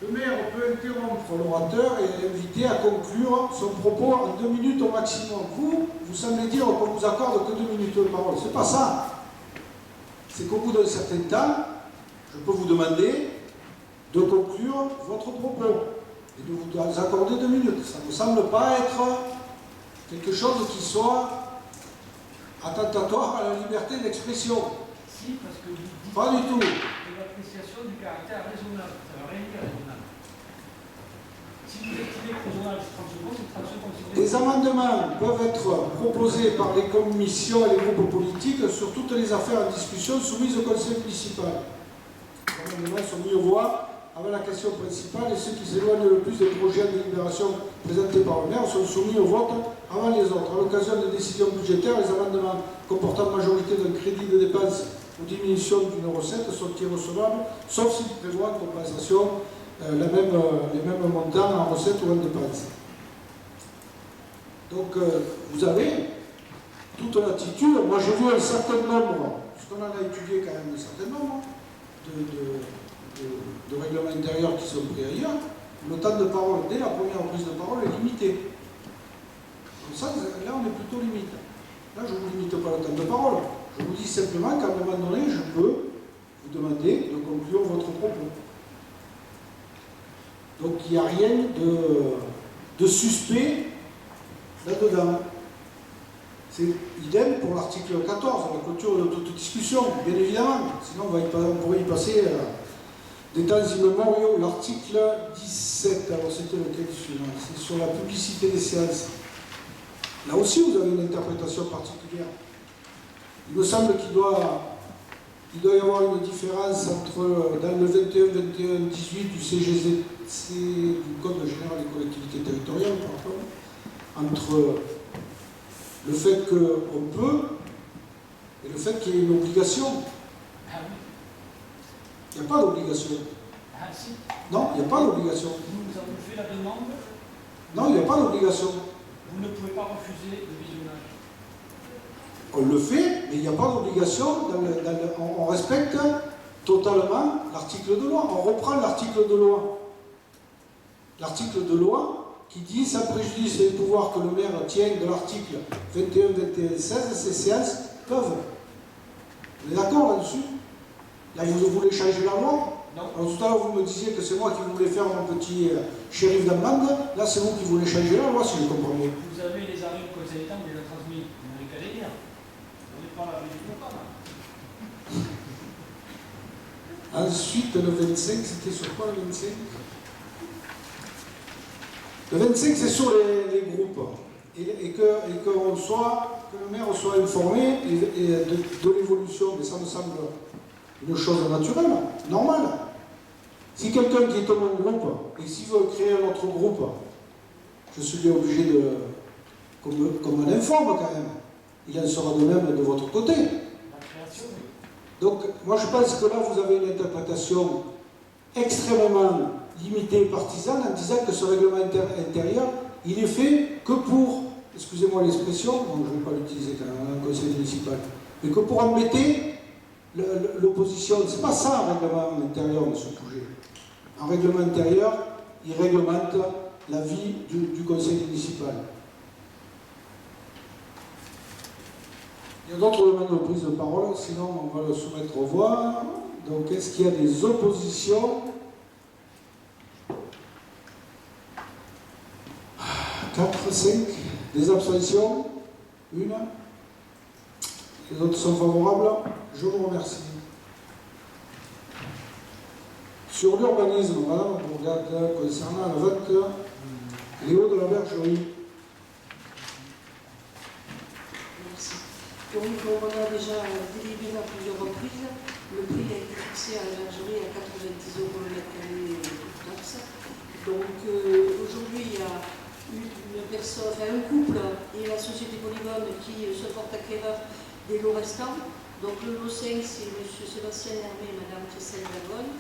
le maire peut interrompre l'orateur et l'inviter à conclure son propos en 2 minutes au maximum. Vous semblez dire qu'on vous accorde que 2 minutes de parole. C'est pas ça. C'est qu'au bout d'un certain temps, je peux vous demander de conclure votre propos et de vous accorder 2 minutes. Ça ne me semble pas être quelque chose qui soit attentatoire à la liberté d'expression. Si, parce que vous dites pas du tout. C'est l'appréciation du caractère raisonnable. Ça ne veut rien dire raisonnable. Si vous estimez que raisonnable c'est 30 secondes, c'est 30 secondes. Si Les amendements peuvent être proposés par les commissions et les groupes politiques sur toutes les affaires en discussion soumises au conseil municipal. Les amendements sont mis aux voix avant la question principale et ceux qui s'éloignent le plus des projets de délibération présentés par le maire sont soumis au vote avant les autres. À l'occasion de décisions budgétaires, les amendements comportant majorité d'un crédit de dépense ou diminution d'une recette sont irrecevables, sauf s'ils prévoient en compensation les mêmes montants en recettes ou en dépenses. Donc vous avez toute l'attitude. Moi j'ai vu un certain nombre, puisqu'on en a étudié quand même un certain nombre, de règlements intérieurs qui sont pris ailleurs, le temps de parole dès la première prise de parole est limité. Donc ça, là on est plutôt limite. Là je ne vous limite pas le temps de parole. Je vous dis simplement qu'à un moment donné, je peux vous demander de conclure votre propos. Donc il n'y a rien de suspect là-dedans. C'est idem pour l'article 14, la clôture de toute discussion, bien évidemment. Sinon on pourrait y passer des temps immémoriaux. L'article 17, alors c'était lequel suivant? C'est sur la publicité des séances. Là aussi vous avez une interprétation particulière. Il me semble qu'il doit y avoir une différence entre, dans le 21-21-18 du CGC, du Code général des collectivités territoriales, entre le fait qu'on peut et le fait qu'il y ait une obligation. Ah oui. Il n'y a pas d'obligation. Ah si. Non, il n'y a pas d'obligation. Vous avez fait la demande. Non, il n'y a pas d'obligation. Vous ne pouvez pas refuser le visionnage. On le fait, mais il n'y a pas d'obligation. On respecte totalement l'article de loi. On reprend l'article de loi. L'article de loi qui dit, sans préjudice des pouvoirs que le maire tient de l'article 21-21-16, ces séances peuvent. On est d'accord là-dessus? Là, vous voulez changer la loi? Non. Alors, tout à l'heure, vous me disiez que c'est moi qui voulais faire mon petit shérif d'amende. Là, c'est vous qui voulez changer la loi, si je comprends bien. Vous avez les arrêts du Conseil d'État déjà transmis. Vous n'avez qu'à les lire. On n'est pas là, mais du pas là. Ensuite, le 25, c'était sur quoi le 25? Le 25, c'est sur les groupes. Et que le maire soit informé de l'évolution. Mais ça me semble une chose naturelle, normale. Si quelqu'un qui est dans mon groupe, et s'il veut créer un autre groupe, je suis bien obligé de... Comme on informe quand même. Il en sera de même de votre côté. La création, oui. Donc, moi je pense que là, vous avez une interprétation extrêmement limitée et partisane en disant que ce règlement intérieur, il est fait que pour, excusez-moi l'expression, bon, je ne vais pas l'utiliser quand même dans un conseil municipal, mais que pour embêter l'opposition. C'est pas ça un règlement intérieur, M. Pouget. Un règlement intérieur, il réglemente la vie du conseil municipal. Il y a d'autres demandes de prise de parole, sinon on va le soumettre au voix. Donc, est-ce qu'il y a des oppositions? 4, 5. Des abstentions? Une. Les autres sont favorables. Je vous remercie. Sur l'urbanisme, Madame Bourgade, concernant la vote, les Hauts de la Bergerie. Merci. Donc, on a déjà délibéré à plusieurs reprises. Le prix a été fixé à la bergerie à 90 € le mètre carré de taxe. Donc, aujourd'hui, il y a une personne, enfin, un couple et la société Polygone qui se portent acquéreurs des lots restants. Donc, le lot 5, c'est M. Sébastien Hermé et Mme Christelle Lagogne,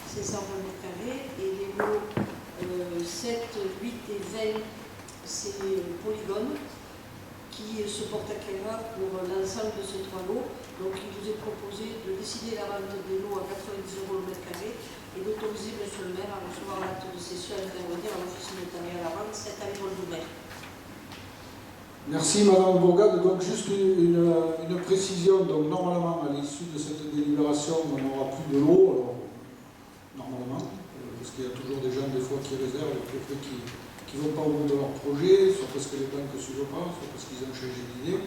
520 mètres carrés. Et les lots 7, 8 et 20, c'est Polygone qui se porte acquéreur pour l'ensemble de ces 3 lots. Donc il vous est proposé de décider la vente des lots à 90 € le mètre carré et d'autoriser M. le maire à recevoir l'acte de cession et d'intervenir à l'office notarial à la vente, c'est à l'école du maire. Merci Madame Bourgade. Donc juste une précision. Donc normalement à l'issue de cette délibération, on n'aura plus de l'eau. Alors normalement, parce qu'il y a toujours des gens des fois qui réservent, et qui ne vont pas au bout de leur projet, soit parce que les banques ne suivent pas, soit parce qu'ils ont changé d'idée.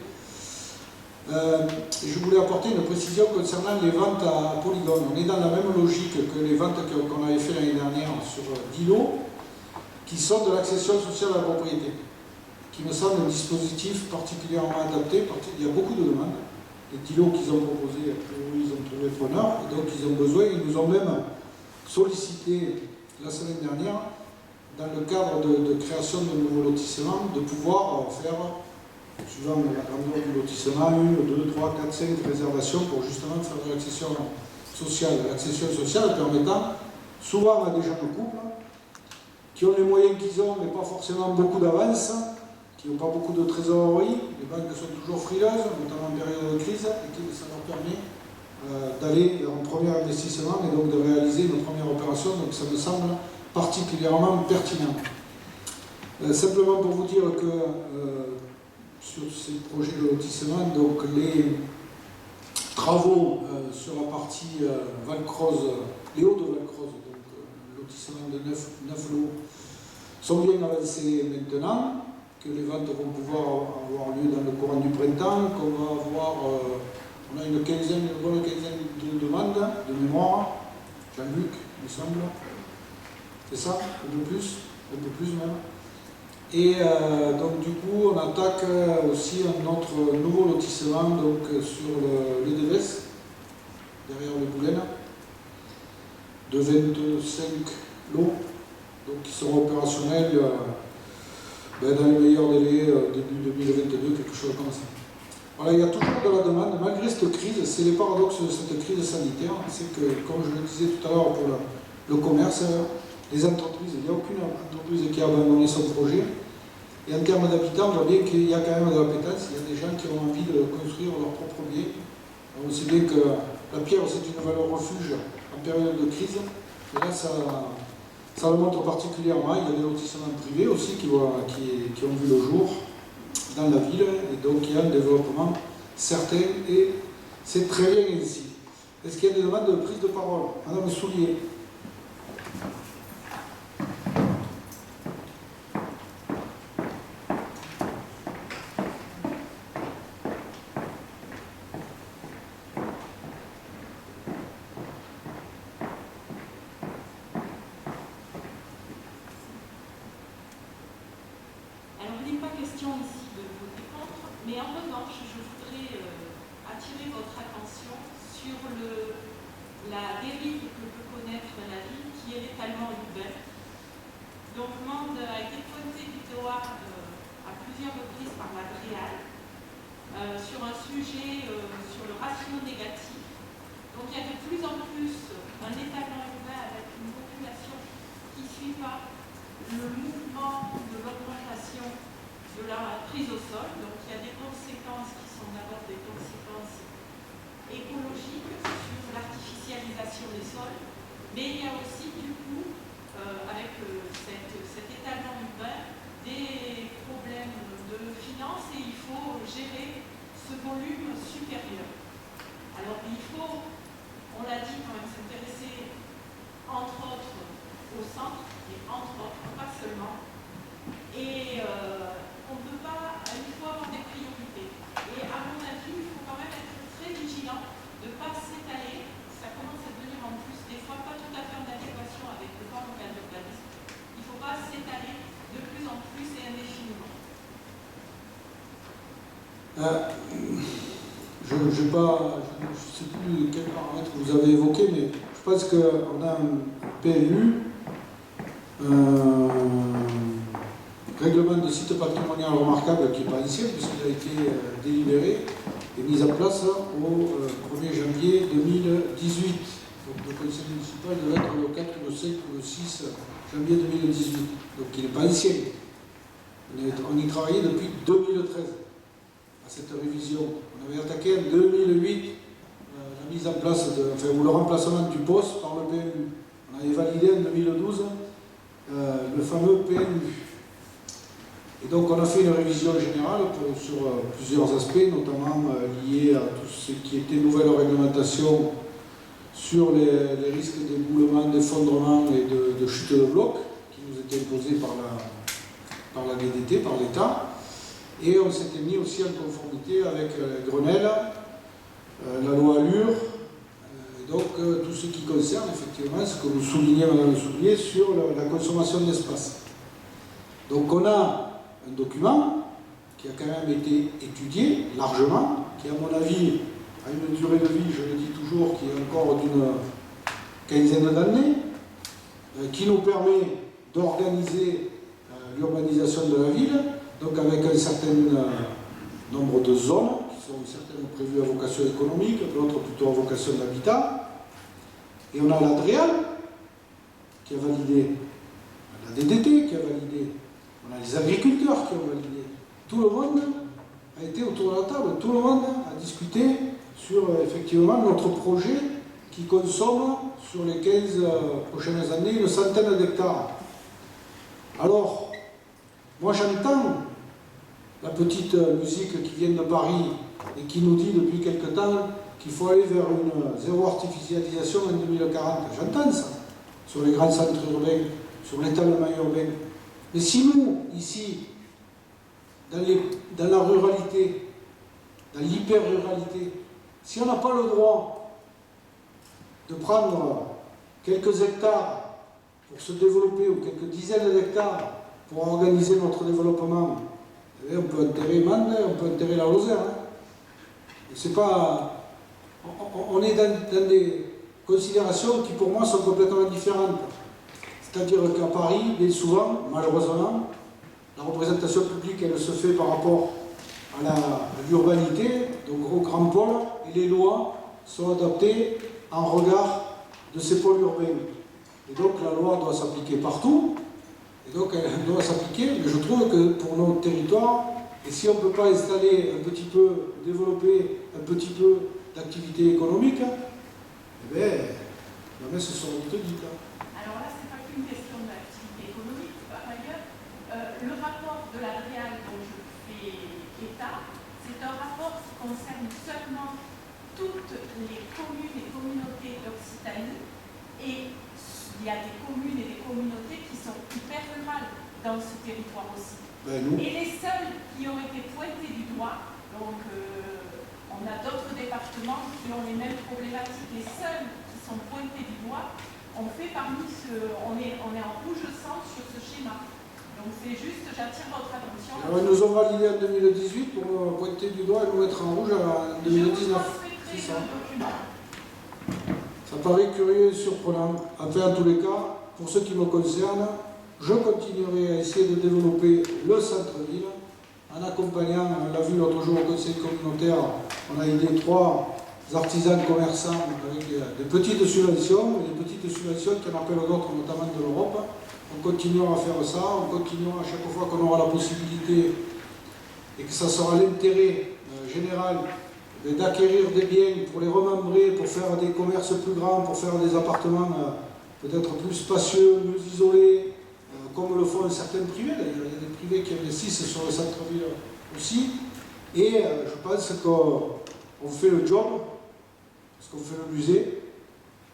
Je voulais apporter une précision concernant les ventes à Polygone. On est dans la même logique que les ventes qu'on avait fait l'année dernière sur 10 lots, qui sont de l'accession sociale à la propriété, qui me semble un dispositif particulièrement adapté. Il y a beaucoup de demandes. Les 10 lots qu'ils ont proposés, ils ont trouvé preneur, et donc ils ont besoin, ils nous ont même sollicité la semaine dernière, dans le cadre de création de nouveaux lotissements, de pouvoir faire, suivant la grandeur du lotissement, 1, 2, 3, 4, 5 réservations pour justement faire de l'accession sociale. L'accession sociale permettant souvent à des jeunes couples qui ont les moyens qu'ils ont, mais pas forcément beaucoup d'avance, qui n'ont pas beaucoup de trésorerie. Les banques sont toujours frileuses, notamment en période de crise, et que ça leur permet d'aller en premier investissement et donc de réaliser une première opération. Donc ça me semble particulièrement pertinent. Simplement pour vous dire que sur ces projets de lotissement, donc les travaux sur la partie Val-Croze, les hauts de Val-Croze, donc lotissement de 9 lots, sont bien avancés maintenant, que les ventes vont pouvoir avoir lieu dans le courant du printemps, qu'on va avoir, on a une bonne quinzaine de demandes de mémoire, Jean-Luc, il me semble. C'est ça, un peu plus même. Et donc du coup, on attaque aussi un autre nouveau lotissement donc, sur le Deves, derrière le Boulen, de 25 lots, donc qui seront opérationnels dans les meilleurs délais, début 2022, quelque chose comme ça. Voilà, il y a toujours de la demande, malgré cette crise, c'est les paradoxes de cette crise sanitaire, c'est que, comme je le disais tout à l'heure pour le commerce, les entreprises, il n'y a aucune entreprise qui a abandonné son projet. Et en termes d'habitants, on voit bien qu'il y a quand même de l'appétence, il y a des gens qui ont envie de construire leur propre bien. On sait bien que la pierre, c'est une valeur refuge en période de crise. Et là, ça le montre particulièrement. Il y a des lotissements privés aussi qui ont vu le jour dans la ville. Et donc, il y a un développement certain et c'est très bien ici. Est-ce qu'il y a des demandes de prise de parole? Madame Soulier. Mais en revanche, je voudrais attirer votre attention sur la dérive que peut connaître la ville, qui est l'étalement urbain. Donc, Mende a été pointé du doigt à plusieurs reprises par la DREAL sur un sujet sur le ratio négatif. Donc, il y a de plus en plus un étalement urbain avec une population qui ne suit pas le mouvement de l'augmentation de la prise au sol. Donc il y a des conséquences qui sont d'abord des conséquences écologiques sur l'artificialisation des sols, mais il y a aussi du coup, avec cet étalement urbain, des problèmes de finances et il faut gérer ce volume supérieur. Alors il faut, on l'a dit quand même, s'intéresser entre autres au centre, et entre autres, pas seulement, et Je ne sais plus quel paramètre vous avez évoqué, mais je pense qu'on a un PLU, règlement de site patrimonial remarquable qui n'est pas ancien, puisqu'il a été délibéré et mis en place au 1er janvier 2018. Donc le conseil municipal devait être le 4, le 5 ou le 6 janvier 2018. Donc il n'est pas ancien. On y travaillait depuis 2013 à cette révision. On avait attaqué en 2008 la mise en place, ou le remplacement du poste par le PLU. On avait validé en 2012 le fameux PLU. Et donc on a fait une révision générale sur plusieurs aspects, notamment liés à tout ce qui était nouvelle réglementation sur les risques d'éboulement, d'effondrement et de chute de blocs qui nous étaient imposés par la DDT, par l'État. Et on s'était mis aussi en conformité avec Grenelle, la loi Allure, et donc tout ce qui concerne effectivement ce que vous soulignez, Madame le Soulier, sur la consommation d'espace. Donc on a un document qui a quand même été étudié largement, qui à mon avis a une durée de vie, je le dis toujours, qui est encore d'une quinzaine d'années, qui nous permet d'organiser l'urbanisation de la ville, donc avec un certain nombre de zones, qui sont certaines prévues à vocation économique, d'autres plutôt à vocation d'habitat. Et on a la DREAL qui a validé, la DDT qui a validé, on a les agriculteurs qui ont validé. Tout le monde a été autour de la table, tout le monde a discuté sur effectivement notre projet qui consomme sur les 15 prochaines années une centaine d'hectares. Alors, moi j'entends la petite musique qui vient de Paris et qui nous dit depuis quelque temps qu'il faut aller vers une zéro artificialisation en 2040. J'entends ça, sur les grands centres urbains, sur l'étalement urbain. Mais si nous, ici, dans la ruralité, dans l'hyper-ruralité, si on n'a pas le droit de prendre quelques hectares pour se développer, ou quelques dizaines d'hectares pour organiser notre développement, on peut enterrer Mende, on peut enterrer la Lozère. C'est pas... On est dans des considérations qui pour moi sont complètement différentes. C'est-à-dire qu'à Paris, bien souvent, malheureusement, la représentation publique, elle se fait par rapport à l'urbanité, donc au grand pôle, et les lois sont adaptées en regard de ces pôles urbains. Et donc la loi doit s'appliquer partout, et donc elle doit s'appliquer, mais je trouve que pour nos territoires, et si on ne peut pas installer un petit peu, développer un petit peu d'activité économique, eh bien, la messe sera vite dite. Alors là, ce n'est pas qu'une question d'activité économique. Par ailleurs, le rapport de la DREAL dont je fais état, c'est un rapport qui concerne seulement toutes les communes et communautés d'Occitanie. Et il y a des communes et des communautés qui sont hyper rurales dans ce territoire aussi. Et les seuls qui ont été pointés du doigt, donc on a d'autres départements qui ont les mêmes problématiques, les seuls qui sont pointés du doigt, on fait parmi on est en rouge sang sur ce schéma. Donc c'est juste, j'attire votre attention. Alors, ils nous ont validé en 2018 pour nous pointer du doigt et nous mettre en rouge en 2019. Je vous transmettrai le document. Ça paraît curieux et surprenant. Enfin, en tous les cas, pour ce qui me concerne, je continuerai à essayer de développer le centre-ville en accompagnant, on l'a vu l'autre jour au conseil communautaire, on a aidé 3 artisans commerçants avec des petites subventions, et des petites subventions qui en appellent d'autres, notamment de l'Europe. On continuera à faire ça, on continuera à chaque fois qu'on aura la possibilité et que ça sera l'intérêt général d'acquérir des biens pour les remembrer, pour faire des commerces plus grands, pour faire des appartements peut-être plus spacieux, mieux isolés, comme le font certains privés. D'ailleurs, il y a des privés qui investissent sur le centre-ville aussi. Et je pense qu'on fait le job, parce qu'on fait le musée,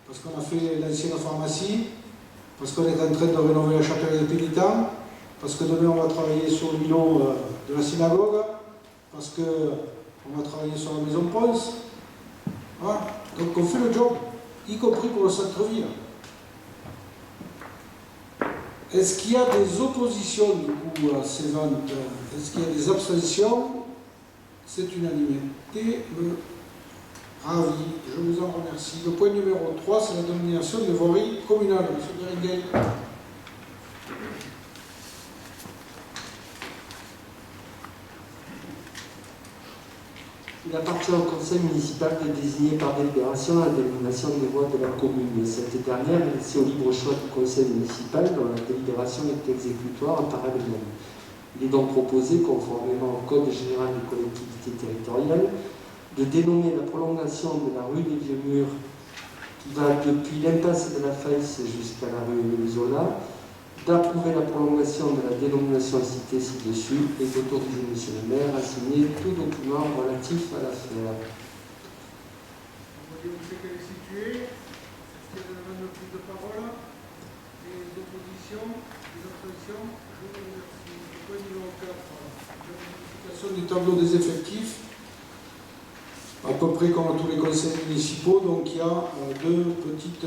parce qu'on a fait l'ancienne pharmacie, parce qu'on est en train de rénover la chapelle des pénitents, parce que demain on va travailler sur l'îlot de la synagogue, parce qu'on va travailler sur la maison Ponce. Voilà. Donc on fait le job, y compris pour le centre-ville. Est-ce qu'il y a des oppositions du coup à ces ventes? Est-ce qu'il y a des abstentions? C'est unanimité. Ravi, je vous en remercie. Le point numéro 3, c'est la domination des voiries communales. Monsieur Berenguel. Il appartient au conseil municipal de désigner par délibération la dénomination des voies de la commune. Cette dernière est laissée au libre choix du conseil municipal dont la délibération est exécutoire par elle-même. Il est donc proposé, conformément au Code général des collectivités territoriales, de dénommer la prolongation de la rue des Vieux Murs qui va depuis l'impasse de la Faïsse jusqu'à la rue Zola, d'approuver la prolongation de la dénomination citée ci-dessus et d'autoriser M. le maire à signer tout document relatif à l'affaire. Vous voyez où c'est qu'elle est située. Est-ce qu'il y a des demandes de prise de parole? Des oppositions? Des abstentions? Je vous remercie. Le point numéro 4, la modification du tableau des effectifs. À peu près comme à tous les conseils municipaux, donc il y a deux petites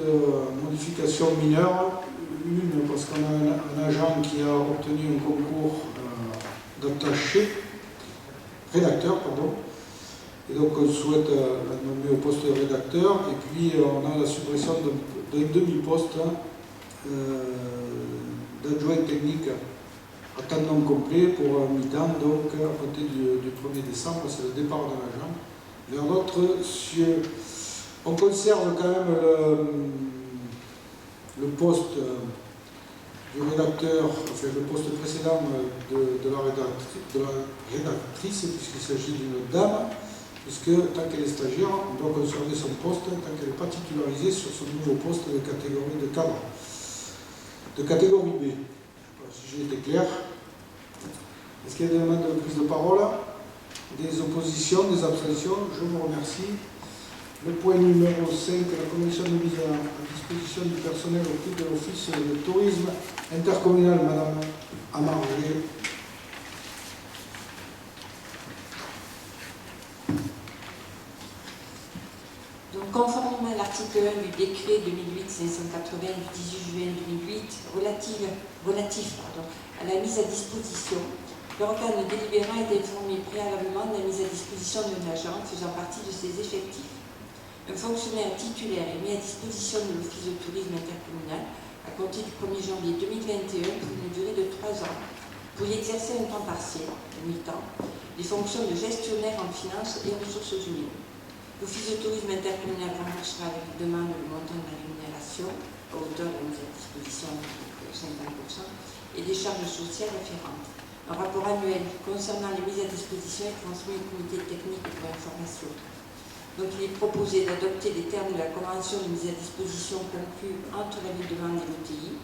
modifications mineures. Une, parce qu'on a un agent qui a obtenu un concours d'attaché, rédacteur, pardon, et donc on souhaite la nommer au poste de rédacteur, et puis on a la suppression d'un demi-poste d'adjoint technique à temps non complet pour un mi-temps, donc à compter du 1er décembre, c'est le départ de l'agent. Vers l'autre cieux, on conserve quand même le poste du rédacteur, enfin le poste précédent de la rédactrice, puisqu'il s'agit d'une dame, puisque tant qu'elle est stagiaire, on doit conserver son poste tant qu'elle n'est pas titularisée sur son nouveau poste de catégorie de cadre, de catégorie B. Je ne sais pas si j'ai été clair. Est-ce qu'il y a des demandes de prise de parole? Des oppositions, des abstentions? Je vous remercie. Le point numéro 5, la commission de mise à disposition du personnel au titre de l'Office de tourisme intercommunal, Madame Amargé. Donc, conformément à l'article 1 du décret 2008-580 du 18 juin 2008 relatif à la mise à disposition, l'organe délibérant est informé préalablement de la mise à disposition d'un agent faisant partie de ses effectifs. Un fonctionnaire titulaire est mis à disposition de l'Office de tourisme intercommunal à compter du 1er janvier 2021 pour une durée de 3 ans pour y exercer un temps partiel, à mi-temps, les fonctions de gestionnaire en finances et ressources humaines. L'Office de tourisme intercommunal remboursera avec demande le montant de la rémunération à hauteur de la mise à disposition de 50% et des charges sociales afférentes. Un rapport annuel concernant les mises à disposition est transmis au comité technique pour information. Donc il est proposé d'adopter les termes de la convention de mise à disposition conclue entre la ville de Mende et l'OTI,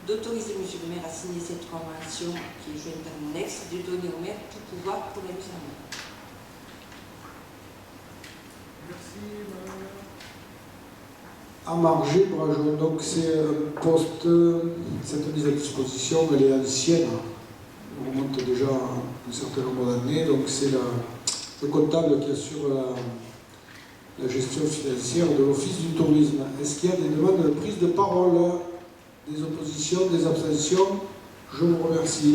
d'autoriser M. le maire à signer cette convention qui est jointe en annexe et de donner au maire tout pouvoir pour la mise en œuvre. Merci, Madame Amargé, Brageon. Donc c'est un poste, cette mise à disposition, elle est ancienne. On remonte déjà un certain nombre d'années. Donc c'est le comptable qui assure la gestion financière de l'Office du tourisme. Est-ce qu'il y a des demandes de prise de parole, des oppositions, des abstentions? Je vous remercie.